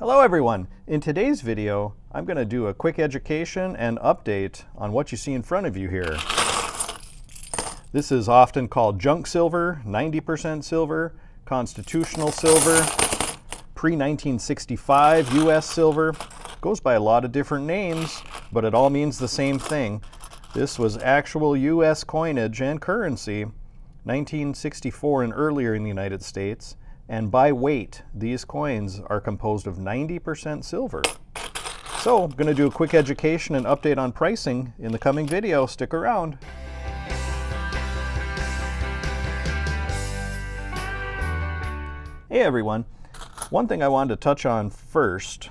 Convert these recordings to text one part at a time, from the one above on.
Hello everyone! In today's video, I'm going to do a quick education and update on what you see in front of you here. This is often called junk silver, 90% silver, constitutional silver, pre-1965 US silver. Goes by a lot of different names, but it all means the same thing. This was actual US coinage and currency, 1964 and earlier in the United States. And by weight, these coins are composed of 90% silver. So I'm going to do a quick education and update on pricing in the coming video. Stick around. Hey everyone. One thing I wanted to touch on first,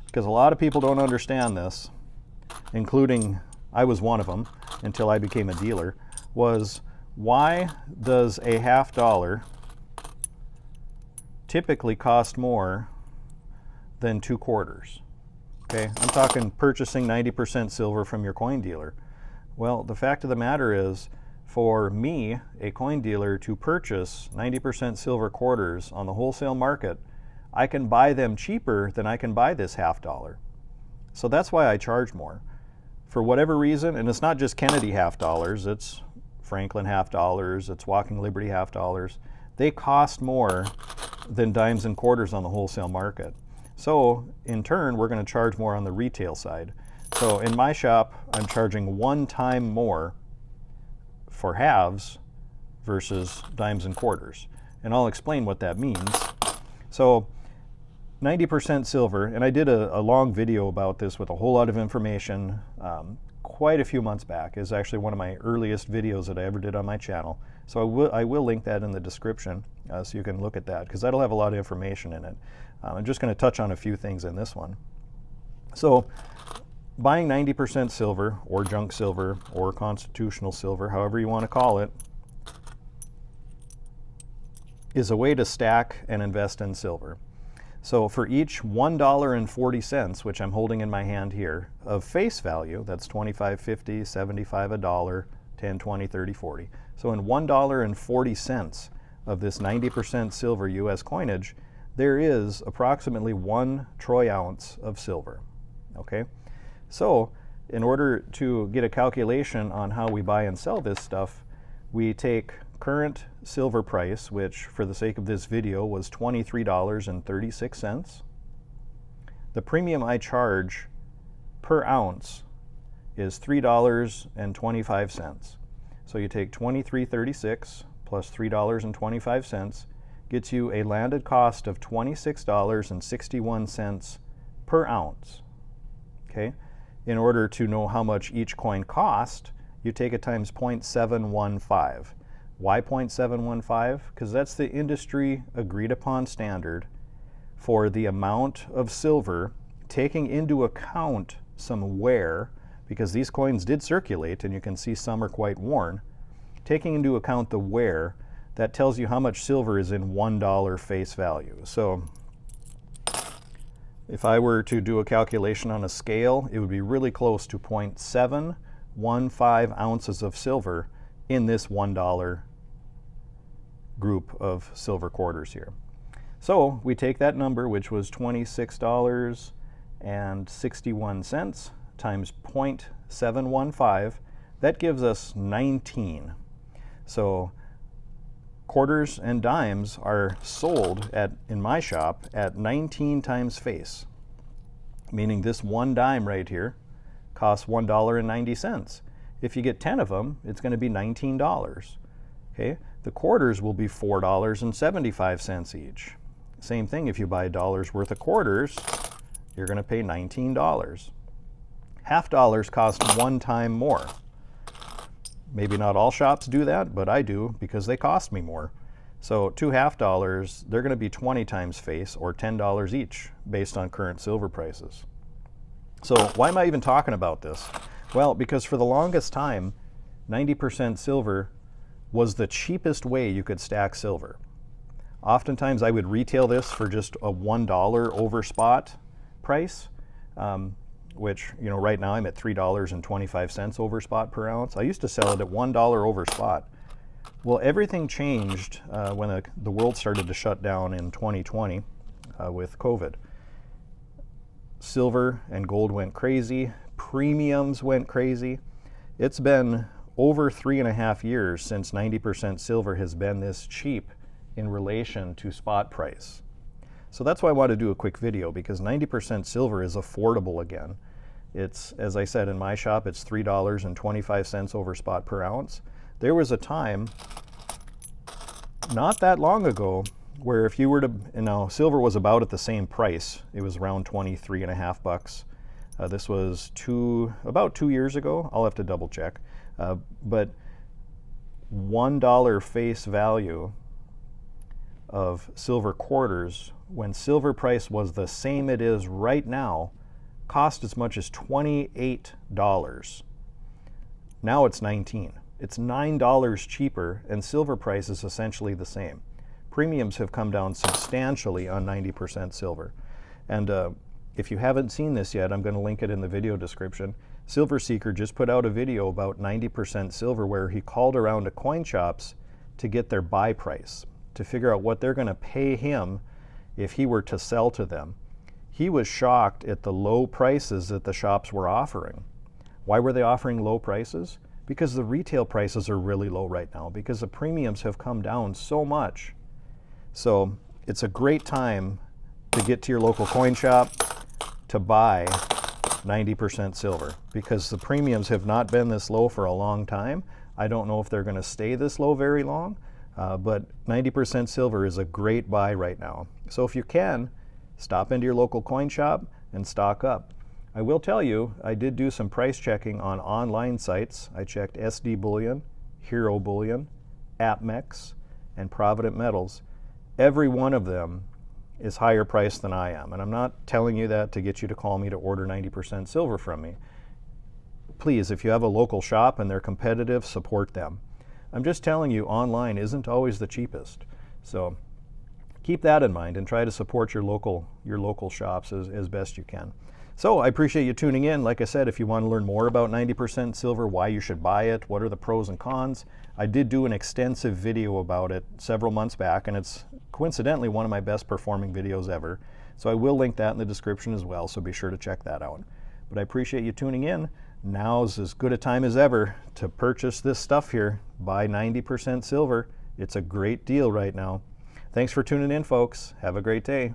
because a lot of people don't understand this, including I was one of them until I became a dealer, was why does a $50 typically cost more than 2/4? Okay, I'm talking purchasing 90% silver from your coin dealer. Well, the fact of the matter is, for me, a coin dealer, to purchase 90% silver quarters on the wholesale market, I can buy them cheaper than I can buy this $50. So that's why I charge more. For whatever reason, and it's not just Kennedy $50, it's Franklin $50, it's Walking Liberty $50. They cost more than dimes and quarters on the wholesale market. So in turn, we're going to charge more on the retail side. So in my shop, I'm charging 1 time more for halves versus dimes and quarters. And I'll explain what that means. So 90% silver, and I did a long video about this with a whole lot of information quite a few months back. Is actually one of my earliest videos that I ever did on my channel. So I will link that in the description so you can look at that, because that'll have a lot of information in it. I'm just going to touch on a few things in this one. So buying 90% silver, or junk silver, or constitutional silver, however you want to call it, is a way to stack and invest in silver. So for each $1.40, which I'm holding in my hand here, of face value, that's 25, 50, 75, $1, 10, 20, 30, 40. So in $1.40 of this 90% silver US coinage, there is approximately 1 troy ounce of silver. Okay? So in order to get a calculation on how we buy and sell this stuff, we take current silver price, which for the sake of this video was $23.36. The premium I charge per ounce is $3.25. So you take $23.36 plus $3.25 gets you a landed cost of $26.61 per ounce. Okay? In order to know how much each coin cost, you take it times 0.715. Why 0.715? Because that's the industry agreed upon standard for the amount of silver, taking into account some wear, because these coins did circulate and you can see some are quite worn. Taking into account the wear, that tells you how much silver is in $1 face value. So if I were to do a calculation on a scale, it would be really close to 0.715 ounces of silver in this $1 group of silver quarters here. So we take that number, which was $26.61 times 0.715, that gives us 19. So quarters and dimes are sold in my shop at 19 times face, meaning this 1 dime right here costs $1.90. If you get 10 of them, it's going to be $19. Okay? The quarters will be $4.75 each. Same thing, if you buy $1 worth of quarters, you're going to pay $19. $50 cost 1 time more. Maybe not all shops do that, but I do, because they cost me more. So 2 $50, they're going to be 20 times face, or $10 each, based on current silver prices. So why am I even talking about this? Well, because for the longest time, 90% silver was the cheapest way you could stack silver. Oftentimes I would retail this for just a $1 over spot price, which, you know, right now I'm at $3.25 over spot per ounce. I used to sell it at $1 over spot. Well, everything changed when the world started to shut down in 2020. with COVID. Silver and gold went crazy. Premiums went crazy. It's been over 3.5 years since 90% silver has been this cheap in relation to spot price. So that's why I want to do a quick video, because 90% silver is affordable again. It's, as I said, in my shop, it's $3.25 over spot per ounce. There was a time not that long ago where if you were to, silver was about at the same price. It was around 23.5 bucks. This was about 2 years ago. I'll have to double check. But $1 face value of silver quarters, when silver price was the same it is right now, cost as much as $28. Now it's $19. It's $9 cheaper, and silver price is essentially the same. Premiums have come down substantially on 90% silver. And if you haven't seen this yet, I'm going to link it in the video description. Silver Seeker just put out a video about 90% silver where he called around to coin shops to get their buy price, to figure out what they're going to pay him if he were to sell to them. He was shocked at the low prices that the shops were offering. Why were they offering low prices? Because the retail prices are really low right now, because the premiums have come down so much. So it's a great time to get to your local coin shop to buy 90% silver, because the premiums have not been this low for a long time. I don't know if they're going to stay this low very long, but 90% silver is a great buy right now. So if you can, stop into your local coin shop and stock up. I will tell you, I did do some price checking on online sites. I checked SD Bullion, Hero Bullion, APMEX, and Provident Metals. Every one of them is higher priced than I am. And I'm not telling you that to get you to call me to order 90% silver from me. Please, if you have a local shop and they're competitive, support them. I'm just telling you, online isn't always the cheapest. So keep that in mind and try to support your local shops as best you can. So I appreciate you tuning in. Like I said, if you want to learn more about 90% silver, why you should buy it, what are the pros and cons, I did do an extensive video about it several months back, and it's coincidentally one of my best performing videos ever. So I will link that in the description as well, so be sure to check that out. But I appreciate you tuning in. Now's as good a time as ever to purchase this stuff here. Buy 90% silver. It's a great deal right now. Thanks for tuning in, folks. Have a great day.